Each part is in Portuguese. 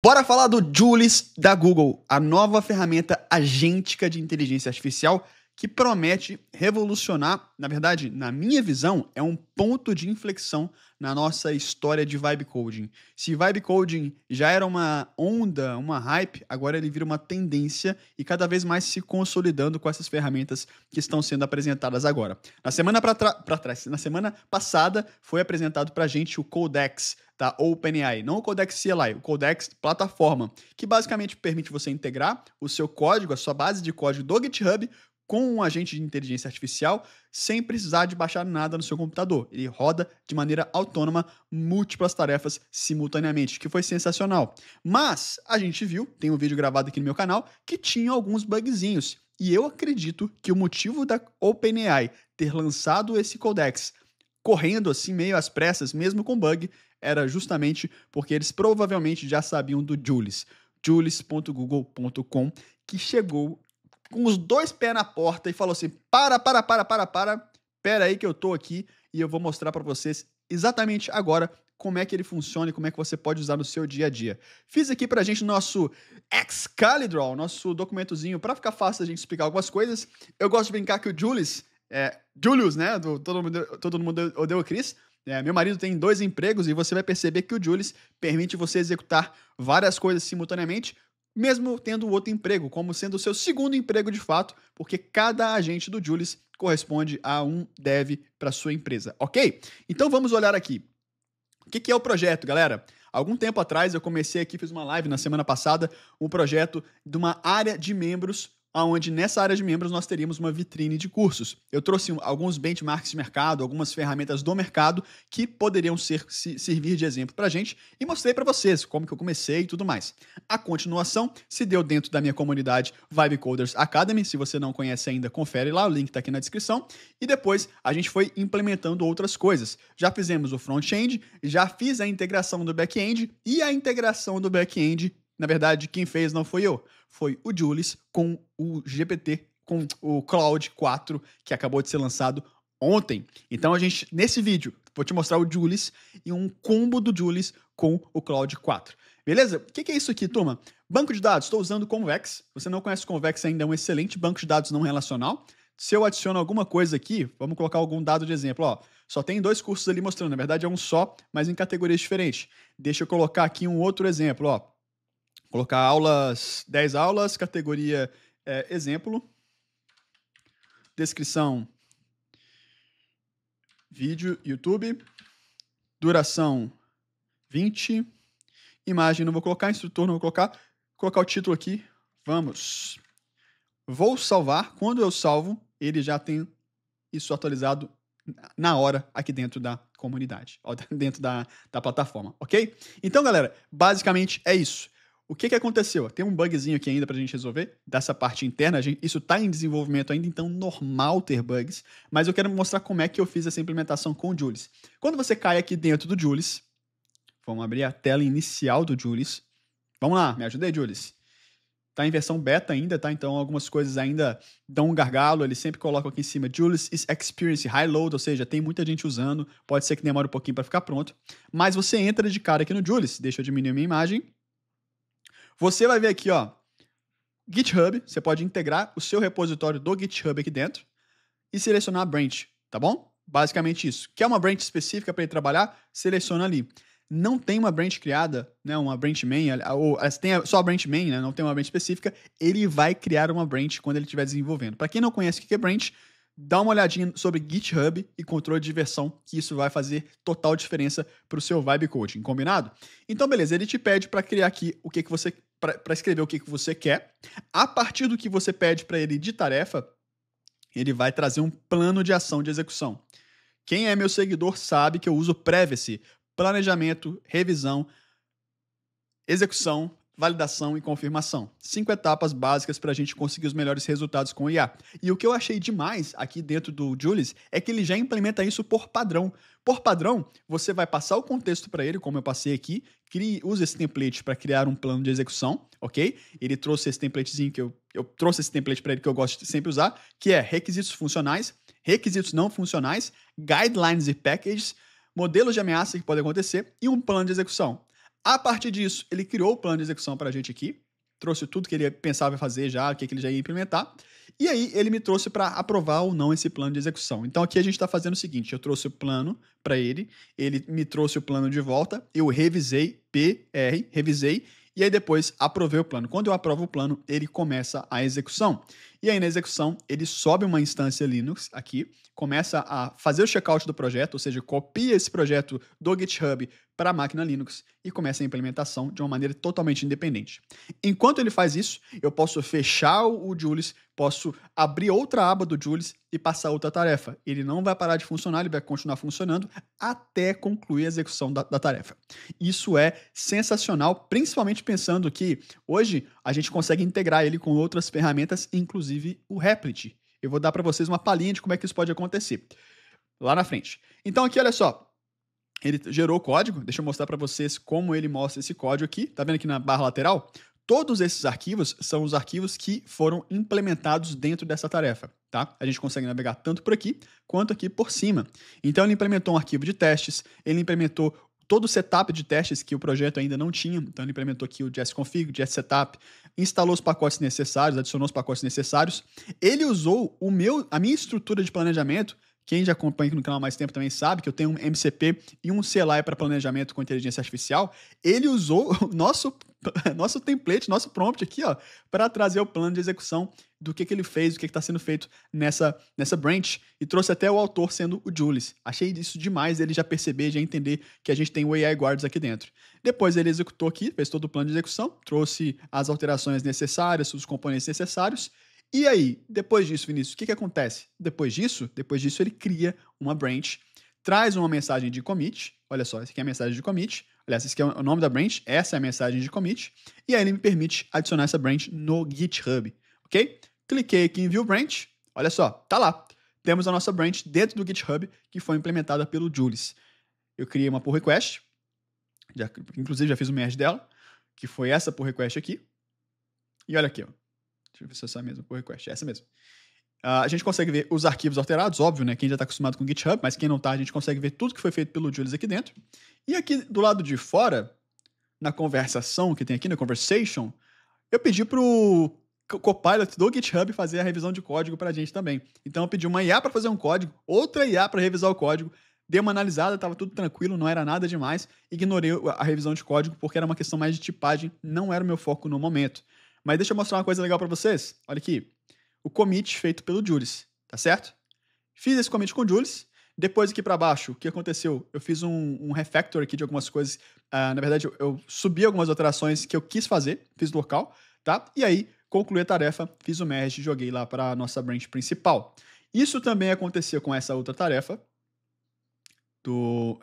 Bora falar do Julius da Google, a nova ferramenta agêntica de inteligência artificial que promete revolucionar, na verdade, na minha visão, é um ponto de inflexão na nossa história de vibe coding. Se vibe coding já era uma onda, uma hype, agora ele vira uma tendência e cada vez mais se consolidando com essas ferramentas que estão sendo apresentadas agora. Na semana na semana passada foi apresentado pra gente o Codex da OpenAI, não o Codex CLI, o Codex plataforma, que basicamente permite você integrar o seu código, a sua base de código do GitHub com um agente de inteligência artificial sem precisar de baixar nada no seu computador. Ele roda de maneira autônoma múltiplas tarefas simultaneamente, que foi sensacional. Mas a gente viu, tem um vídeo gravado aqui no meu canal, que tinha alguns bugzinhos. E eu acredito que o motivo da OpenAI ter lançado esse Codex correndo assim meio às pressas, mesmo com bug, era justamente porque eles provavelmente já sabiam do Julius, julius.google.com, que chegou com os dois pés na porta e falou assim, pera aí que eu tô aqui e eu vou mostrar para vocês exatamente agora como é que ele funciona e como é que você pode usar no seu dia a dia. Fiz aqui pra gente nosso Excalibur, nosso documentozinho, para ficar fácil a gente explicar algumas coisas. Eu gosto de brincar que o Julius, né, do Todo Mundo Odeia o Chris, meu marido tem 2 empregos e você vai perceber que o Julius permite você executar várias coisas simultaneamente, mesmo tendo outro emprego, como sendo o seu segundo emprego de fato, porque cada agente do Julius corresponde a um dev para sua empresa, ok? Então vamos olhar aqui. O que é o projeto, galera? Algum tempo atrás eu comecei aqui, fiz uma live na semana passada, um projeto de uma área de membros, onde nessa área de membros nós teríamos uma vitrine de cursos. Eu trouxe alguns benchmarks de mercado, algumas ferramentas do mercado que poderiam servir de exemplo para a gente e mostrei para vocês como que eu comecei e tudo mais. A continuação se deu dentro da minha comunidade Vibe Coders Academy. Se você não conhece ainda, confere lá, o link está aqui na descrição. E depois a gente foi implementando outras coisas. Já fizemos o front-end, já fiz a integração do back-end e a integração do back-end, na verdade, quem fez não foi eu, foi o Julius com o GPT, com o Claude 4, que acabou de ser lançado ontem. Então, nesse vídeo, vou te mostrar o Julius e um combo do Julius com o Claude 4. Beleza? O que é isso aqui, turma? Banco de dados, estou usando o Convex. Você não conhece o Convex ainda, é um excelente banco de dados não relacional. Se eu adiciono alguma coisa aqui, vamos colocar algum dado de exemplo, ó. Só tem 2 cursos ali mostrando, na verdade é um só, mas em categorias diferentes. Deixa eu colocar aqui um outro exemplo, ó. Colocar aulas, 10 aulas, categoria exemplo, descrição, vídeo, YouTube, duração 20, imagem não vou colocar, instrutor não vou colocar o título aqui, vamos. Vou salvar, quando eu salvo, ele já tem isso atualizado na hora aqui dentro da comunidade, dentro da plataforma, ok? Então, galera, basicamente é isso. O que aconteceu? Tem um bugzinho aqui ainda pra gente resolver, dessa parte interna, isso tá em desenvolvimento ainda, então normal ter bugs, mas eu quero mostrar como é que eu fiz essa implementação com o Julius. Quando você cai aqui dentro do Julius, vamos abrir a tela inicial do Julius. Vamos lá, me ajuda aí, Julius. Tá em versão beta ainda, tá? Então algumas coisas ainda dão um gargalo, ele sempre coloca aqui em cima, Julius is Experience High Load, ou seja, tem muita gente usando, pode ser que demore um pouquinho para ficar pronto, mas você entra de cara aqui no Julius, deixa eu diminuir a minha imagem. Você vai ver aqui, ó, GitHub, você pode integrar o seu repositório do GitHub aqui dentro e selecionar a branch, tá bom? Basicamente isso. Quer uma branch específica para ele trabalhar? Seleciona ali. Não tem uma branch criada, né, uma branch main, ou tem só a branch main, né, não tem uma branch específica, ele vai criar uma branch quando ele estiver desenvolvendo. Para quem não conhece o que é branch, dá uma olhadinha sobre GitHub e controle de versão, que isso vai fazer total diferença para o seu vibe coding, combinado? Então, beleza, ele te pede para criar aqui o que você para escrever o que você quer. A partir do que você pede para ele de tarefa, ele vai trazer um plano de ação de execução. Quem é meu seguidor sabe que eu uso Privacy, planejamento, revisão, execução, validação e confirmação. 5 etapas básicas para a gente conseguir os melhores resultados com o IA. E o que eu achei demais aqui dentro do Julius é que ele já implementa isso por padrão. Por padrão, você vai passar o contexto para ele, como eu passei aqui, use esse template para criar um plano de execução, ok? Ele trouxe esse templatezinho que eu trouxe esse template para ele que eu gosto de sempre usar, que é requisitos funcionais, requisitos não funcionais, guidelines e packages, modelos de ameaça que podem acontecer e um plano de execução. A partir disso, ele criou o plano de execução para a gente aqui, trouxe tudo que ele pensava em fazer já, o que ele já ia implementar, e aí ele me trouxe para aprovar ou não esse plano de execução. Então aqui a gente está fazendo o seguinte, eu trouxe o plano para ele me trouxe o plano de volta, eu revisei, revisei, e aí depois aprovei o plano. Quando eu aprovo o plano, ele começa a execução. E aí na execução, ele sobe uma instância Linux aqui, começa a fazer o checkout do projeto, ou seja, copia esse projeto do GitHub para a máquina Linux e começa a implementação de uma maneira totalmente independente. Enquanto ele faz isso, eu posso fechar o Julius, posso abrir outra aba do Julius e passar outra tarefa. Ele não vai parar de funcionar, ele vai continuar funcionando até concluir a execução da tarefa. Isso é sensacional, principalmente pensando que hoje a gente consegue integrar ele com outras ferramentas, inclusive o Replit. Eu vou dar para vocês uma palhinha de como é que isso pode acontecer lá na frente. Então aqui, olha só, ele gerou o código, deixa eu mostrar para vocês como ele mostra esse código aqui, tá vendo aqui na barra lateral? Todos esses arquivos são os arquivos que foram implementados dentro dessa tarefa, tá? A gente consegue navegar tanto por aqui, quanto aqui por cima. Então ele implementou um arquivo de testes, ele implementou todo o setup de testes que o projeto ainda não tinha, então ele implementou aqui o JSConfig, o JSSetup, instalou os pacotes necessários, adicionou os pacotes necessários. Ele usou a minha estrutura de planejamento. Quem já acompanha aqui no canal há mais tempo também sabe que eu tenho um MCP e um CLI para planejamento com inteligência artificial. Ele usou o nosso template, nosso prompt aqui, ó, para trazer o plano de execução do que ele fez, o que está sendo feito nessa branch, e trouxe até o autor sendo o Julius. Achei isso demais, ele já perceber, já entender que a gente tem o AI Guards aqui dentro. Depois ele executou aqui, fez todo o plano de execução, trouxe as alterações necessárias, os componentes necessários. E aí, depois disso, Vinícius, o que acontece? Depois disso, ele cria uma branch, traz uma mensagem de commit, olha só, essa aqui é a mensagem de commit, aliás, esse aqui é o nome da branch, essa é a mensagem de commit, e aí ele me permite adicionar essa branch no GitHub, ok? Cliquei aqui em View Branch, olha só, tá lá. Temos a nossa branch dentro do GitHub, que foi implementada pelo Julius. Eu criei uma pull request, inclusive já fiz o merge dela, que foi essa pull request aqui, e olha aqui, ó. Deixa eu ver se é essa mesma pull request. É essa mesmo. A gente consegue ver os arquivos alterados, óbvio, né? Quem já está acostumado com o GitHub, mas quem não está, a gente consegue ver tudo que foi feito pelo Julius aqui dentro. E aqui do lado de fora, na conversação que tem aqui, na conversation, eu pedi pro Copilot do GitHub fazer a revisão de código pra gente também. Então eu pedi uma IA para fazer um código, outra IA para revisar o código, dei uma analisada, estava tudo tranquilo, não era nada demais, ignorei a revisão de código porque era uma questão mais de tipagem, não era o meu foco no momento. Mas deixa eu mostrar uma coisa legal para vocês. Olha aqui. O commit feito pelo Julius, tá certo? Fiz esse commit com o Julius. Depois aqui para baixo, o que aconteceu? Eu fiz um refactor aqui de algumas coisas. Na verdade, eu subi algumas alterações que eu quis fazer. Fiz local, tá? E aí, concluí a tarefa, fiz o merge e joguei lá para a nossa branch principal. Isso também aconteceu com essa outra tarefa.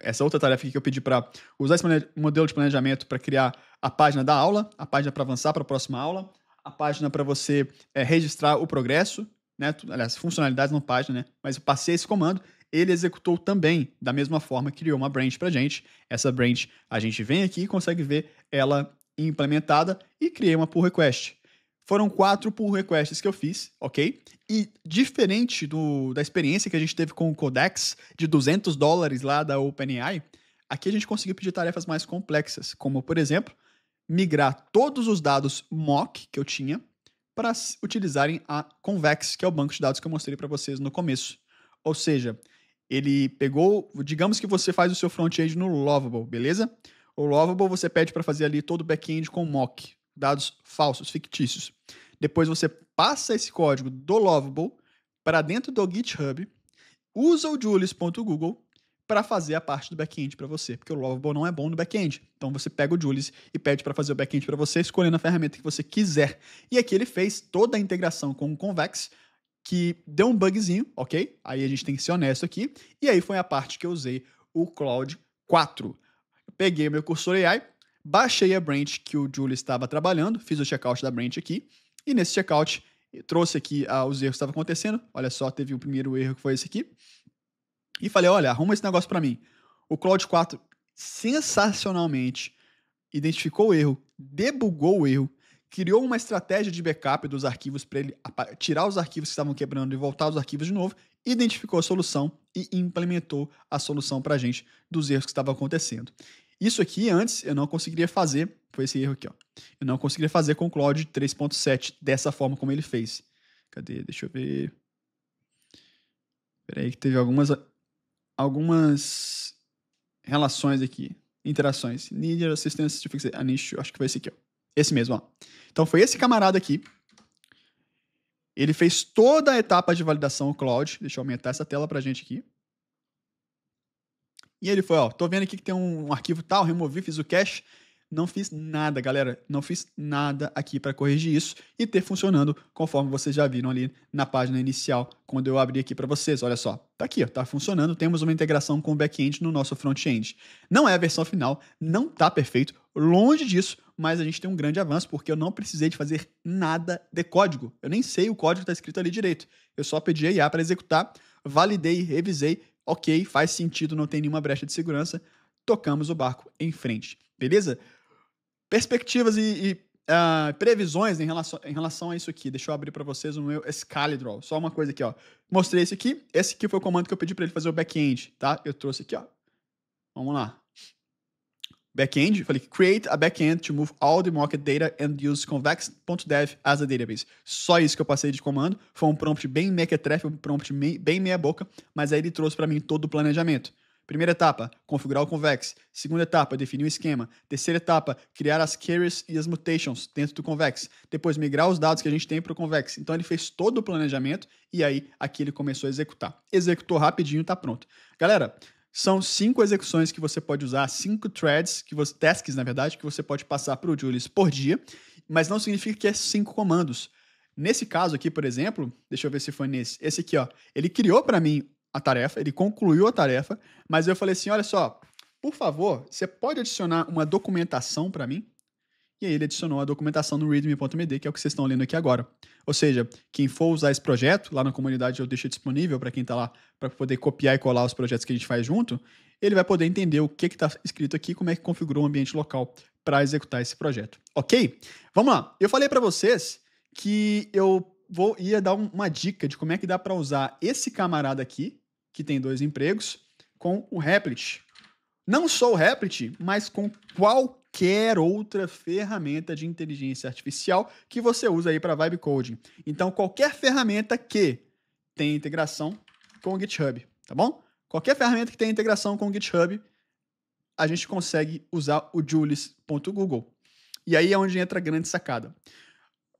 Essa outra tarefa aqui que eu pedi para usar esse modelo de planejamento para criar a página da aula, a página para avançar para a próxima aula, a página para você registrar o progresso, né? Aliás, funcionalidades não página, né? Mas eu passei esse comando, ele executou também da mesma forma, criou uma branch para a gente. Essa branch a gente vem aqui e consegue ver ela implementada e criei uma pull request. Foram 4 pull requests que eu fiz, ok? E diferente da experiência que a gente teve com o Codex de $200 lá da OpenAI, aqui a gente conseguiu pedir tarefas mais complexas, como, por exemplo, migrar todos os dados mock que eu tinha para utilizarem a Convex, que é o banco de dados que eu mostrei para vocês no começo. Ou seja, ele pegou, digamos que você faz o seu front-end no Lovable, beleza? O Lovable você pede para fazer ali todo o back-end com mock, dados falsos, fictícios. Depois você passa esse código do Lovable para dentro do GitHub, usa o julius.google para fazer a parte do back-end para você, porque o Lovable não é bom no back-end. Então você pega o Julius e pede para fazer o back-end para você, escolhendo a ferramenta que você quiser. E aqui ele fez toda a integração com o Convex, que deu um bugzinho, ok? Aí a gente tem que ser honesto aqui. E aí foi a parte que eu usei o Claude 4. Eu peguei o meu cursor AI, baixei a branch que o Julius estava trabalhando, fiz o checkout da branch aqui, e nesse checkout trouxe aqui os erros que estavam acontecendo. Olha só, teve o primeiro erro que foi esse aqui. E falei, olha, arruma esse negócio para mim. O Claude 4 sensacionalmente identificou o erro, debugou o erro, criou uma estratégia de backup dos arquivos para ele tirar os arquivos que estavam quebrando e voltar os arquivos de novo, identificou a solução e implementou a solução para a gente dos erros que estavam acontecendo. Isso aqui, antes, eu não conseguiria fazer, foi esse erro aqui, ó. Eu não conseguiria fazer com o Claude 3.7 dessa forma como ele fez. Cadê? Deixa eu ver. Peraí que teve algumas relações aqui, interações. Need assistance to fix an issue, acho que foi esse aqui, ó. Esse mesmo, ó. Então foi esse camarada aqui. Ele fez toda a etapa de validação, o Claude. Deixa eu aumentar essa tela pra gente aqui. E ele foi, ó, tô vendo aqui que tem um arquivo tal, removi, fiz o cache. Não fiz nada, galera. Não fiz nada aqui para corrigir isso e ter funcionando conforme vocês já viram ali na página inicial, quando eu abri aqui para vocês. Olha só, tá aqui, ó, tá funcionando. Temos uma integração com o back-end no nosso front-end. Não é a versão final, não tá perfeito, longe disso, mas a gente tem um grande avanço porque eu não precisei de fazer nada de código. Eu nem sei o código que está escrito ali direito. Eu só pedi a IA para executar, validei, revisei. Ok, faz sentido, não tem nenhuma brecha de segurança. Tocamos o barco em frente, beleza? Perspectivas e previsões em relação a isso aqui. Deixa eu abrir para vocês o meu Excalibur. Só uma coisa aqui, ó. Mostrei esse aqui. Esse aqui foi o comando que eu pedi para ele fazer o back-end, tá? Eu trouxe aqui, ó. Vamos lá. Back-end, falei create a back-end to move all the market data and use convex.dev as a database. Só isso que eu passei de comando. Foi um prompt bem mequetrefe, um prompt bem meia boca, mas aí ele trouxe para mim todo o planejamento. Primeira etapa, configurar o Convex. Segunda etapa, definir o esquema. Terceira etapa, criar as queries e as mutations dentro do Convex. Depois, migrar os dados que a gente tem para o Convex. Então, ele fez todo o planejamento e aí aqui ele começou a executar. Executou rapidinho, tá pronto. Galera, são 5 execuções que você pode usar, 5 threads, tasks, na verdade, que você pode passar para o Julius por dia, mas não significa que é 5 comandos. Nesse caso aqui, por exemplo, deixa eu ver se foi nesse. Esse aqui, ó, ele criou para mim a tarefa, ele concluiu a tarefa, mas eu falei assim, olha só, por favor, você pode adicionar uma documentação para mim? E aí ele adicionou a documentação no readme.md, que é o que vocês estão lendo aqui agora. Ou seja, quem for usar esse projeto, lá na comunidade eu deixo disponível para quem está lá, para poder copiar e colar os projetos que a gente faz junto, ele vai poder entender o que está escrito aqui, como é que configurou o ambiente local para executar esse projeto. Ok? Vamos lá. Eu falei para vocês que eu ia dar uma dica de como é que dá para usar esse camarada aqui, que tem 2 empregos, com o Replit. Não só o Replit, mas com qualquer outra ferramenta de inteligência artificial que você usa aí para vibe coding. Então, qualquer ferramenta que tenha integração com o GitHub, tá bom? Qualquer ferramenta que tenha integração com o GitHub, a gente consegue usar o Julius.google. E aí é onde entra a grande sacada.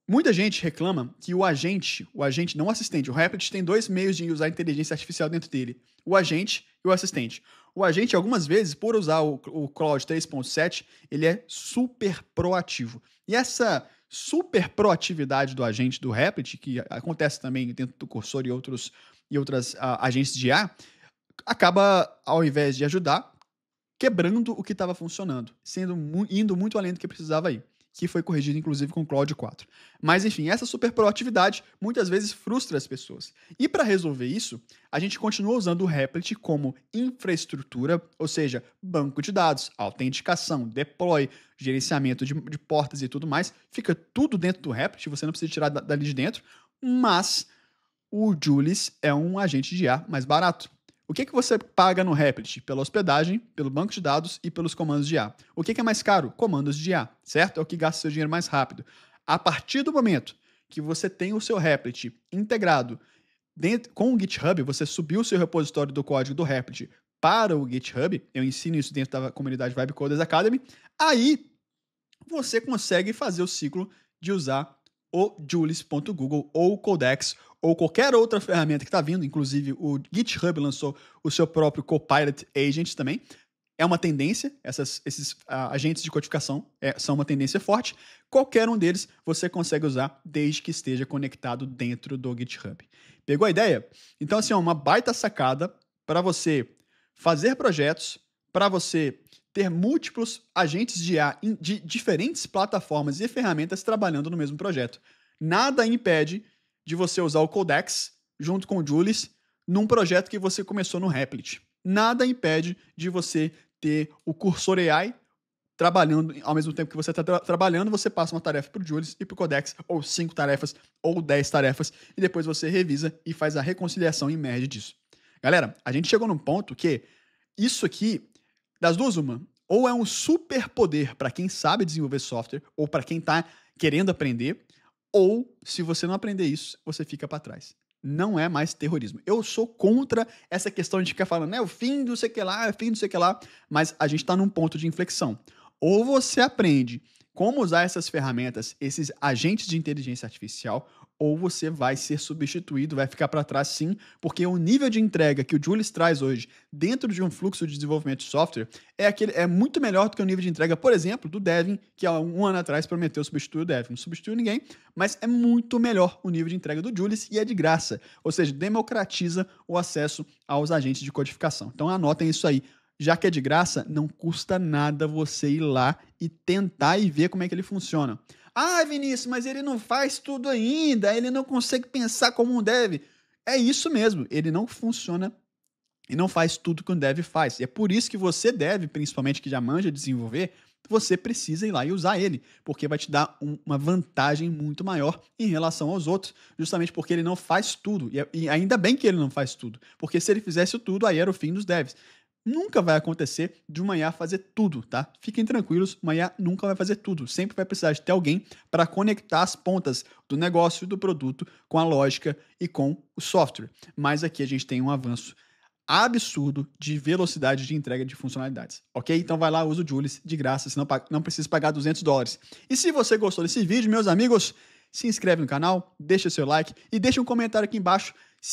Muita gente reclama que o agente, não o assistente, o Replit tem 2 meios de usar inteligência artificial dentro dele. O agente e o assistente. O agente, algumas vezes, por usar o Claude 3.7, ele é super proativo. E essa super proatividade do agente do Replit, que acontece também dentro do Cursor e outras agentes de IA, acaba, ao invés de ajudar, quebrando o que estava funcionando, indo muito além do que precisava ir, que foi corrigido inclusive com o Claude 4. Mas enfim, essa super proatividade muitas vezes frustra as pessoas. E para resolver isso, a gente continua usando o Replit como infraestrutura, ou seja, banco de dados, autenticação, deploy, gerenciamento de portas e tudo mais. Fica tudo dentro do Replit, você não precisa tirar dali de dentro, mas o Julius é um agente de IA mais barato. O que você paga no Replit? Pela hospedagem, pelo banco de dados e pelos comandos de IA. O que é mais caro? Comandos de IA, certo? É o que gasta seu dinheiro mais rápido. A partir do momento que você tem o seu Replit integrado com o GitHub, você subiu o seu repositório do código do Replit para o GitHub, eu ensino isso dentro da comunidade Vibe Coders Academy, aí você consegue fazer o ciclo de usar o Julius.google ou o Codex ou qualquer outra ferramenta que está vindo, inclusive o GitHub lançou o seu próprio Copilot Agent também. É uma tendência, esses agentes de codificação são uma tendência forte. Qualquer um deles você consegue usar desde que esteja conectado dentro do GitHub. Pegou a ideia? Então, assim, uma baita sacada para você fazer projetos, para você ter múltiplos agentes de IA de diferentes plataformas e ferramentas trabalhando no mesmo projeto. Nada impede de você usar o Codex junto com o Julius num projeto que você começou no Replit. Nada impede de você ter o Cursor AI trabalhando, ao mesmo tempo que você está trabalhando, você passa uma tarefa para o Julius e para o Codex, ou 5 tarefas, ou 10 tarefas, e depois você revisa e faz a reconciliação e merge disso. Galera, a gente chegou num ponto que isso aqui, das duas uma, ou é um superpoder para quem sabe desenvolver software ou para quem está querendo aprender, ou se você não aprender isso, você fica para trás. Não é mais terrorismo. Eu sou contra essa questão de ficar falando, né, o fim do sei que lá, o fim do sei que lá, mas a gente está num ponto de inflexão. Ou você aprende como usar essas ferramentas, esses agentes de inteligência artificial, ou você vai ser substituído, vai ficar para trás sim, porque o nível de entrega que o Julius traz hoje dentro de um fluxo de desenvolvimento de software é muito melhor do que o nível de entrega, por exemplo, do Devin, que há um ano atrás prometeu substituir o Devin. Não substituiu ninguém, mas é muito melhor o nível de entrega do Julius e é de graça. Ou seja, democratiza o acesso aos agentes de codificação. Então anotem isso aí. Já que é de graça, não custa nada você ir lá e tentar e ver como é que ele funciona. Ah, Vinícius, mas ele não faz tudo ainda, ele não consegue pensar como um dev. É isso mesmo, ele não funciona e não faz tudo que um dev faz. E é por isso que você deve, principalmente que já manja desenvolver, você precisa ir lá e usar ele, porque vai te dar uma vantagem muito maior em relação aos outros, justamente porque ele não faz tudo. E ainda bem que ele não faz tudo, porque se ele fizesse tudo, aí era o fim dos devs. Nunca vai acontecer de uma IA fazer tudo, tá? Fiquem tranquilos, uma IA nunca vai fazer tudo. Sempre vai precisar de ter alguém para conectar as pontas do negócio, do produto, com a lógica e com o software. Mas aqui a gente tem um avanço absurdo de velocidade de entrega de funcionalidades, ok? Então vai lá, usa o Julius de graça, senão não precisa pagar $200. E se você gostou desse vídeo, meus amigos, se inscreve no canal, deixa seu like e deixa um comentário aqui embaixo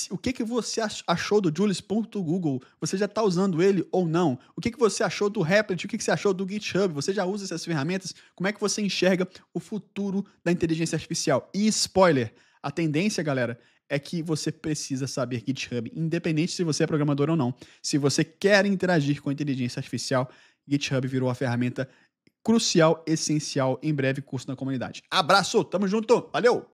o que você achou do Julius.Google? Você já está usando ele ou não? O que você achou do Replit? O que você achou do GitHub? Você já usa essas ferramentas? Como é que você enxerga o futuro da inteligência artificial? E spoiler, a tendência, galera, é que você precisa saber GitHub, independente se você é programador ou não. Se você quer interagir com a inteligência artificial, GitHub virou a ferramenta crucial, essencial, em breve curso na comunidade. Abraço, tamo junto, valeu!